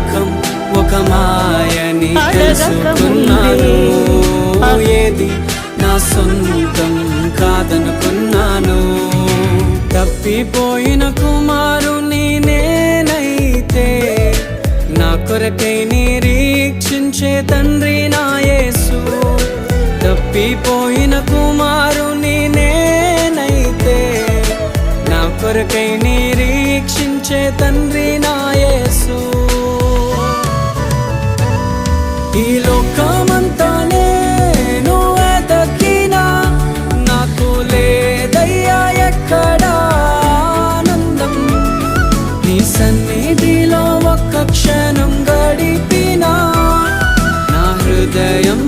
లోకం ఒక మాయని తెలుసుకున్నాను. ఏది నా సొంతం కాదనుకున్నాను. తప్పిపోయిన కుమారుని నేనైతే నా కొరకై నిరీక్షించే తండ్రి నా యేసు. తప్పిపోయిన కుమారుని నేనైతే నా కొరకై నిరీక్షించే తండ్రి నా యేసు. ఈ లోకమంతా నేను వెతకినా నాకు లేదయ్యా ఎక్కడా ఆనందం. నీ సన్నిధిలో ఒక్క క్షణం గడిపినా నా హృదయం